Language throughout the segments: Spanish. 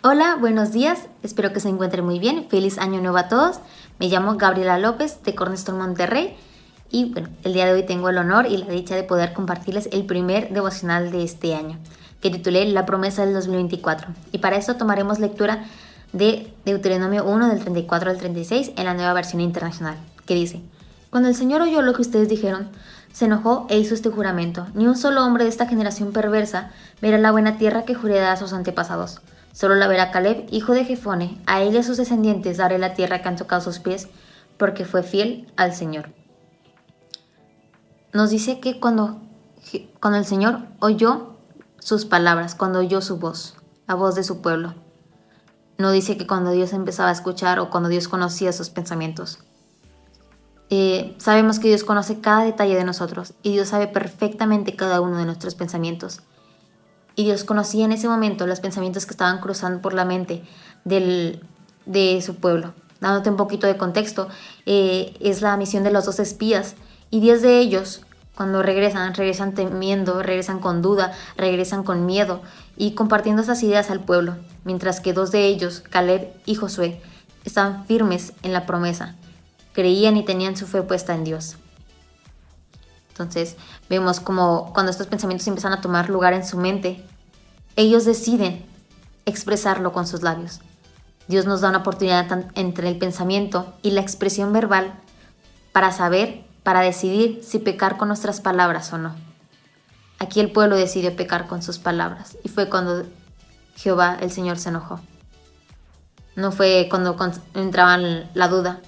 Hola, buenos días, espero que se encuentren muy bien. Feliz año nuevo a todos. Me llamo Gabriela López de Cornerstone Monterrey y bueno, el día de hoy tengo el honor y la dicha de poder compartirles el primer devocional de este año, que titulé La promesa del 2024. Y para eso tomaremos lectura de Deuteronomio 1 del 34 al 36 en la nueva versión internacional, que dice: Cuando el Señor oyó lo que ustedes dijeron, se enojó e hizo este juramento: ni un solo hombre de esta generación perversa verá la buena tierra que juré dar a sus antepasados. Solo la verá Caleb, hijo de Jefone. A él y a sus descendientes daré la tierra que han tocado sus pies, porque fue fiel al Señor. Nos dice que cuando el Señor oyó sus palabras, cuando oyó su voz, la voz de su pueblo. No dice que cuando Dios empezaba a escuchar o cuando Dios conocía sus pensamientos. Sabemos que Dios conoce cada detalle de nosotros y Dios sabe perfectamente cada uno de nuestros pensamientos. Y Dios conocía en ese momento los pensamientos que estaban cruzando por la mente de su pueblo. Dándote un poquito de contexto, es la misión de los 2 espías y 10 de ellos, cuando regresan temiendo, regresan con duda, regresan con miedo y compartiendo esas ideas al pueblo, mientras que 2 de ellos, Caleb y Josué, estaban firmes en la promesa, creían y tenían su fe puesta en Dios. Entonces vemos como cuando estos pensamientos empiezan a tomar lugar en su mente, ellos deciden expresarlo con sus labios. Dios nos da una oportunidad entre el pensamiento y la expresión verbal para saber, para decidir si pecar con nuestras palabras o no. Aquí el pueblo decidió pecar con sus palabras y fue cuando Jehová, el Señor, se enojó. No fue cuando entraba la duda.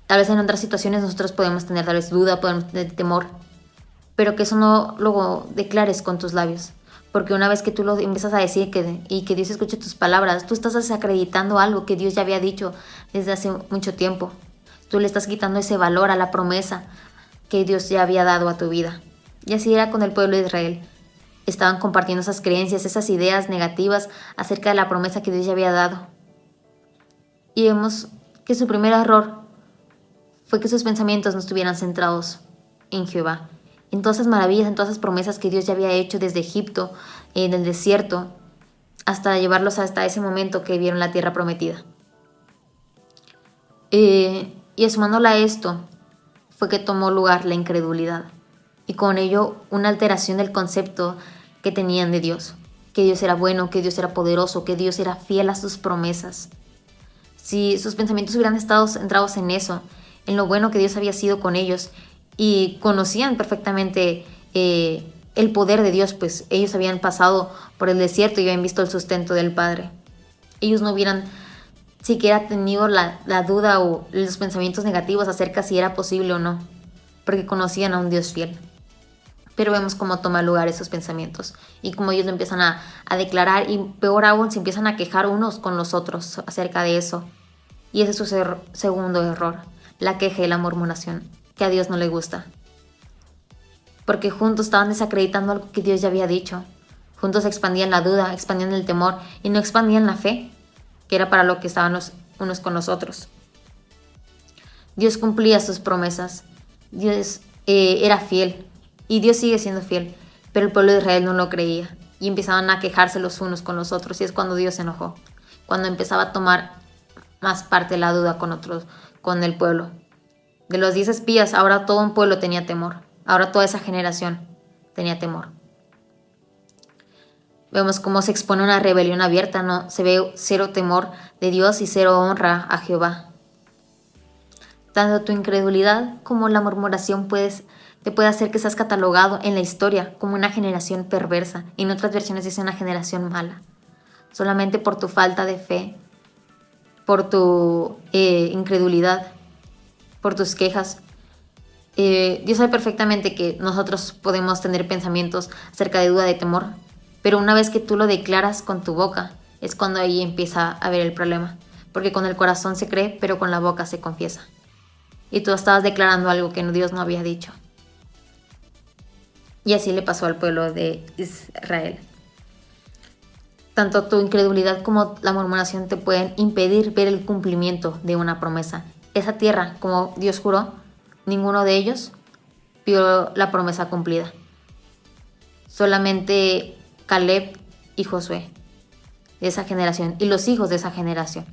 Tal vez en otras situaciones nosotros podemos tener tal vez duda, podemos tener temor, pero que eso no lo declares con tus labios. Porque una vez que tú lo empiezas a decir y que Dios escuche tus palabras, tú estás desacreditando algo que Dios ya había dicho desde hace mucho tiempo. Tú le estás quitando ese valor a la promesa que Dios ya había dado a tu vida. Y así era con el pueblo de Israel. Estaban compartiendo esas creencias, esas ideas negativas acerca de la promesa que Dios ya había dado. Y vemos que su primer error fue que sus pensamientos no estuvieran centrados en Jehová, en todas esas maravillas, en todas esas promesas que Dios ya había hecho desde Egipto, en el desierto, hasta llevarlos hasta ese momento que vieron la tierra prometida. Y sumándola a esto, fue que tomó lugar la incredulidad, y con ello una alteración del concepto que tenían de Dios, que Dios era bueno, que Dios era poderoso, que Dios era fiel a sus promesas. Si sus pensamientos hubieran estado centrados en eso, en lo bueno que Dios había sido con ellos, y conocían perfectamente el poder de Dios, pues ellos habían pasado por el desierto y habían visto el sustento del Padre. Ellos no hubieran siquiera tenido la duda o los pensamientos negativos acerca si era posible o no, porque conocían a un Dios fiel. Pero vemos cómo toma lugar esos pensamientos y cómo ellos lo empiezan a declarar, y peor aún, se empiezan a quejar unos con los otros acerca de eso. Y ese es su segundo error, la queja y la murmuración, que a Dios no le gusta. Porque juntos estaban desacreditando algo que Dios ya había dicho. Juntos expandían la duda, expandían el temor y no expandían la fe, que era para lo que estaban los unos con los otros. Dios cumplía sus promesas. Dios era fiel y Dios sigue siendo fiel, pero el pueblo de Israel no lo creía y empezaban a quejarse los unos con los otros, y es cuando Dios se enojó, cuando empezaba a tomar más parte la duda con el pueblo. De los 10 espías, ahora todo un pueblo tenía temor. Ahora toda esa generación tenía temor. Vemos cómo se expone una rebelión abierta, ¿no? Se ve cero temor de Dios y cero honra a Jehová. Tanto tu incredulidad como la murmuración te puede hacer que seas catalogado en la historia como una generación perversa. En otras versiones dice una generación mala. Solamente por tu falta de fe, por tu incredulidad, por tus quejas. Dios sabe perfectamente que nosotros podemos tener pensamientos acerca de duda, de temor, pero una vez que tú lo declaras con tu boca, es cuando ahí empieza a ver el problema, porque con el corazón se cree, pero con la boca se confiesa. Y tú estabas declarando algo que Dios no había dicho. Y así le pasó al pueblo de Israel. Tanto tu incredulidad como la murmuración te pueden impedir ver el cumplimiento de una promesa. Esa tierra, como Dios juró, ninguno de ellos vio la promesa cumplida. Solamente Caleb y Josué de esa generación y los hijos de esa generación.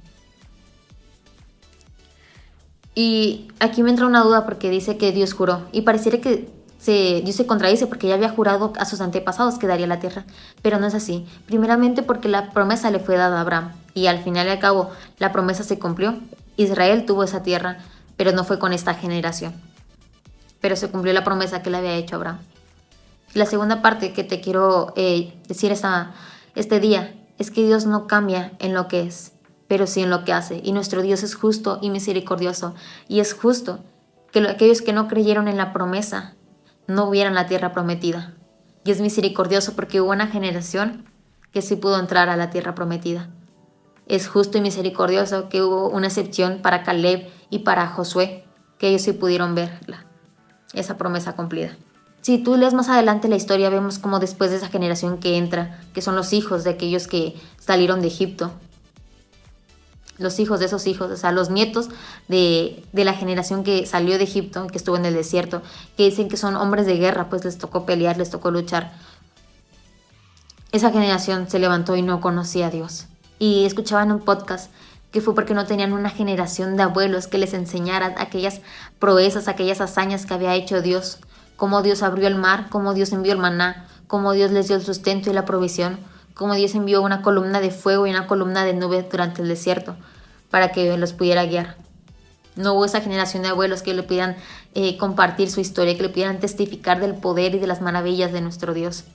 Y aquí me entra una duda porque dice que Dios juró y pareciera que Dios se contradice porque ya había jurado a sus antepasados que daría la tierra, pero no es así. Primeramente porque la promesa le fue dada a Abraham y al final y al cabo la promesa se cumplió. Israel tuvo esa tierra, pero no fue con esta generación. Pero se cumplió la promesa que le había hecho Abraham. La segunda parte que te quiero decir este día es que Dios no cambia en lo que es, pero sí en lo que hace. Y nuestro Dios es justo y misericordioso. Y es justo que aquellos que no creyeron en la promesa no vieran la tierra prometida. Y es misericordioso porque hubo una generación que sí pudo entrar a la tierra prometida. Es justo y misericordioso que hubo una excepción para Caleb y para Josué, que ellos sí pudieron verla, esa promesa cumplida. Si tú lees más adelante la historia, vemos como después de esa generación que entra, que son los hijos de aquellos que salieron de Egipto, los hijos de esos hijos, o sea, los nietos de la generación que salió de Egipto, que estuvo en el desierto, que dicen que son hombres de guerra, pues les tocó pelear, les tocó luchar. Esa generación se levantó y no conocía a Dios. Y escuchaba en un podcast que fue porque no tenían una generación de abuelos que les enseñaran aquellas proezas, aquellas hazañas que había hecho Dios, cómo Dios abrió el mar, cómo Dios envió el maná, cómo Dios les dio el sustento y la provisión, cómo Dios envió una columna de fuego y una columna de nube durante el desierto para que los pudiera guiar. No hubo esa generación de abuelos que le pudieran compartir su historia, que le pudieran testificar del poder y de las maravillas de nuestro Dios.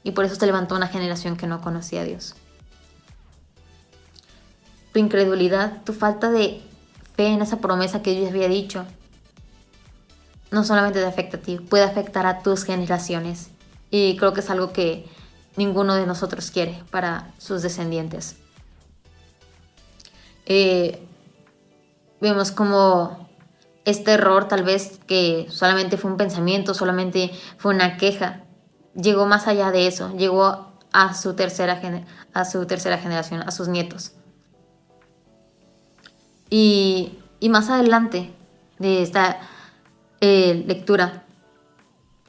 Y por eso se levantó una generación que no conocía a Dios. Tu incredulidad, tu falta de fe en esa promesa que Dios había dicho, no solamente te afecta a ti, puede afectar a tus generaciones. Y creo que es algo que ninguno de nosotros quiere para sus descendientes. Vemos como este error, tal vez que solamente fue un pensamiento, solamente fue una queja, llegó más allá de eso, llegó a su tercera generación, a sus nietos. Y más adelante de esta lectura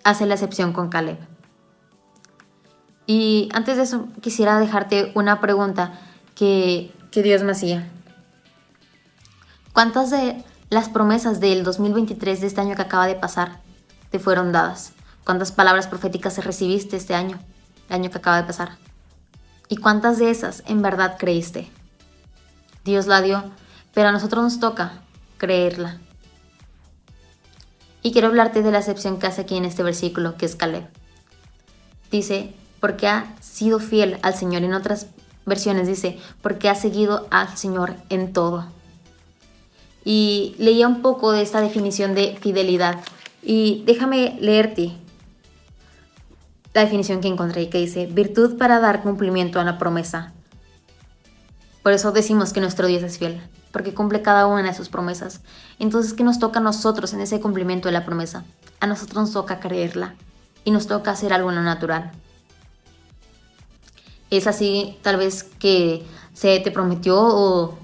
hace la excepción con Caleb. Y antes de eso quisiera dejarte una pregunta que Dios me hacía. ¿Cuántas de las promesas del 2023 de este año que acaba de pasar te fueron dadas? ¿Cuántas palabras proféticas recibiste este año, el año que acaba de pasar? ¿Y cuántas de esas en verdad creíste? Dios la dio, pero a nosotros nos toca creerla. Y quiero hablarte de la excepción que hace aquí en este versículo, que es Caleb. Dice, porque ha sido fiel al Señor. En otras versiones dice, porque ha seguido al Señor en todo. Y leía un poco de esta definición de fidelidad. Y déjame leerte la definición que encontré, que dice, virtud para dar cumplimiento a la promesa. Por eso decimos que nuestro Dios es fiel, porque cumple cada una de sus promesas. Entonces, ¿qué nos toca a nosotros en ese cumplimiento de la promesa? A nosotros nos toca creerla y nos toca hacer algo en lo natural. Es así, tal vez, que se te prometió o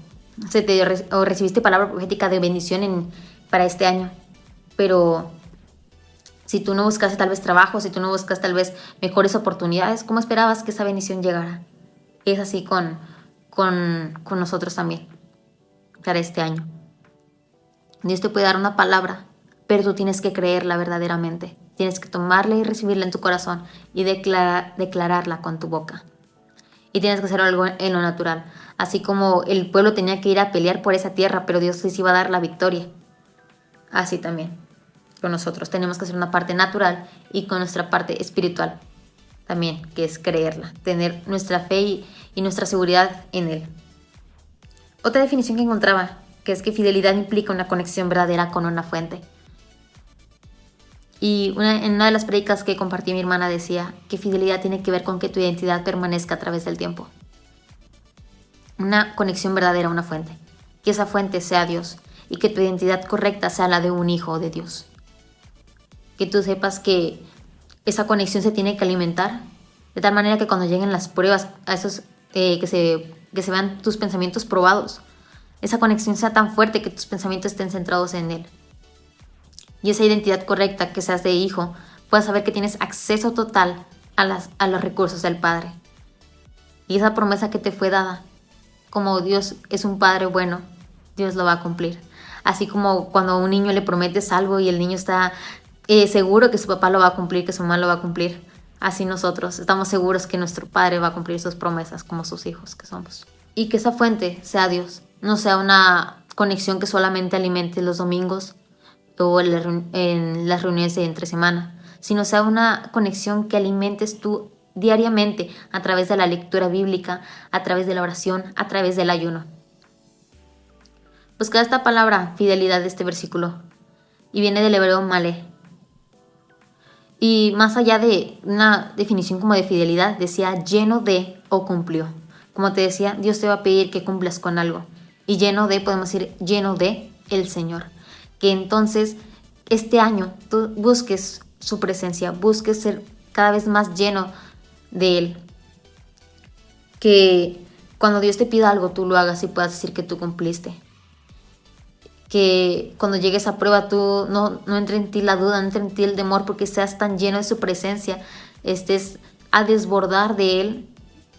recibiste palabra profética de bendición para este año. Pero si tú no buscaste tal vez trabajo, si tú no buscas tal vez mejores oportunidades, ¿cómo esperabas que esa bendición llegara? Es así con nosotros también, para este año. Dios te puede dar una palabra, pero tú tienes que creerla verdaderamente. Tienes que tomarla y recibirla en tu corazón y declararla con tu boca. Y tienes que hacer algo en lo natural. Así como el pueblo tenía que ir a pelear por esa tierra, pero Dios les iba a dar la victoria. Así también con nosotros. Tenemos que hacer una parte natural y con nuestra parte espiritual también, que es creerla. Tener nuestra fe y nuestra seguridad en Él. Otra definición que encontraba, que es que fidelidad implica una conexión verdadera con una fuente. Y en una de las prédicas que compartí mi hermana decía que fidelidad tiene que ver con que tu identidad permanezca a través del tiempo. Una conexión verdadera a una fuente. Que esa fuente sea Dios y que tu identidad correcta sea la de un hijo de Dios. Que tú sepas que esa conexión se tiene que alimentar de tal manera que cuando lleguen las pruebas, a esos que se vean tus pensamientos probados, esa conexión sea tan fuerte que tus pensamientos estén centrados en Él. Y esa identidad correcta, que seas de hijo, puedas saber que tienes acceso total a los recursos del Padre. Y esa promesa que te fue dada, como Dios es un Padre bueno, Dios lo va a cumplir. Así como cuando a un niño le prometes algo y el niño está seguro que su papá lo va a cumplir, que su mamá lo va a cumplir. Así nosotros estamos seguros que nuestro Padre va a cumplir sus promesas como sus hijos que somos. Y que esa fuente sea Dios, no sea una conexión que solamente alimente los domingos o en las reuniones de entre semana, sino sea una conexión que alimentes tú diariamente a través de la lectura bíblica, a través de la oración, a través del ayuno. Busca esta palabra, fidelidad, de este versículo, y viene del hebreo malé. Y más allá de una definición como de fidelidad, decía lleno de o cumplió. Como te decía, Dios te va a pedir que cumplas con algo. Y lleno de, podemos decir, lleno de el Señor. Que entonces este año tú busques su presencia, busques ser cada vez más lleno de Él. Que cuando Dios te pida algo, tú lo hagas y puedas decir que tú cumpliste. Que cuando llegues a prueba tú no entre en ti la duda, no entre en ti el temor, porque seas tan lleno de su presencia, estés a desbordar de Él,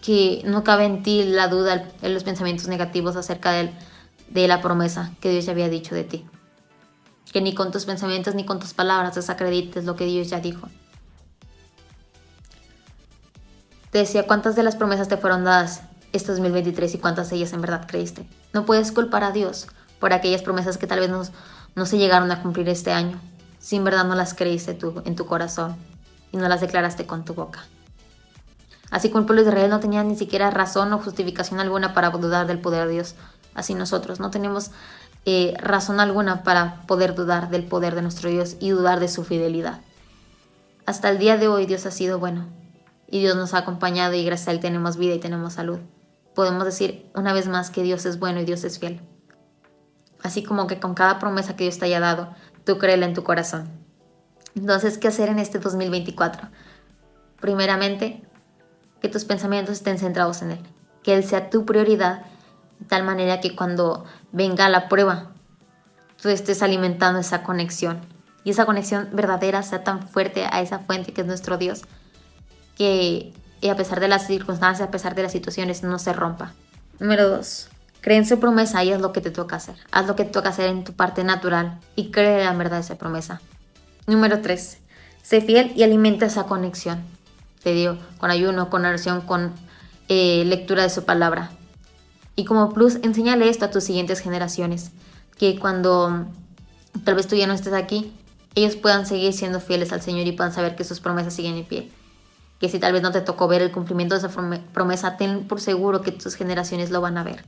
que no cabe en ti la duda, en los pensamientos negativos acerca de la promesa que Dios ya había dicho de ti. Que ni con tus pensamientos ni con tus palabras desacredites lo que Dios ya dijo. Te decía cuántas de las promesas te fueron dadas este 2023 y cuántas de ellas en verdad creíste. No puedes culpar a Dios por aquellas promesas que tal vez no se llegaron a cumplir este año, si en verdad no las creíste tú en tu corazón y no las declaraste con tu boca. Así como el pueblo de Israel no tenía ni siquiera razón o justificación alguna para dudar del poder de Dios, así nosotros no tenemos razón alguna para poder dudar del poder de nuestro Dios y dudar de su fidelidad. Hasta el día de hoy Dios ha sido bueno y Dios nos ha acompañado y gracias a Él tenemos vida y tenemos salud. Podemos decir una vez más que Dios es bueno y Dios es fiel. Así como que con cada promesa que Dios te haya dado, tú créela en tu corazón. Entonces, ¿qué hacer en este 2024? Primeramente, que tus pensamientos estén centrados en Él. Que Él sea tu prioridad, de tal manera que cuando venga la prueba, tú estés alimentando esa conexión. Y esa conexión verdadera sea tan fuerte a esa fuente que es nuestro Dios, que a pesar de las circunstancias, a pesar de las situaciones, no se rompa. Número 2. Cree en su promesa y haz lo que te toca hacer. Haz lo que te toca hacer en tu parte natural y cree en verdad esa promesa. Número 3. Sé fiel y alimenta esa conexión. Te digo, con ayuno, con oración, con lectura de su palabra. Y como plus, enséñale esto a tus siguientes generaciones. Que cuando tal vez tú ya no estés aquí, ellos puedan seguir siendo fieles al Señor y puedan saber que sus promesas siguen en pie. Que si tal vez no te tocó ver el cumplimiento de esa promesa, ten por seguro que tus generaciones lo van a ver.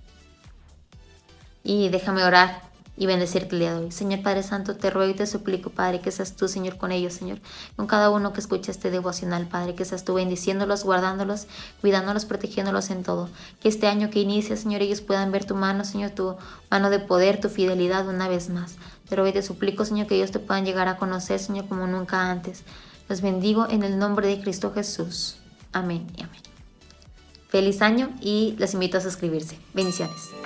Y déjame orar y bendecirte el día de hoy. Señor Padre Santo, te ruego y te suplico, Padre, que seas tú, Señor, con ellos, Señor. Con cada uno que escuche este devocional, Padre, que seas tú bendiciéndolos, guardándolos, cuidándolos, protegiéndolos en todo. Que este año que inicia, Señor, ellos puedan ver tu mano, Señor, tu mano de poder, tu fidelidad una vez más. Te ruego y te suplico, Señor, que ellos te puedan llegar a conocer, Señor, como nunca antes. Los bendigo en el nombre de Cristo Jesús. Amén y amén. Feliz año y les invito a suscribirse. Bendiciones.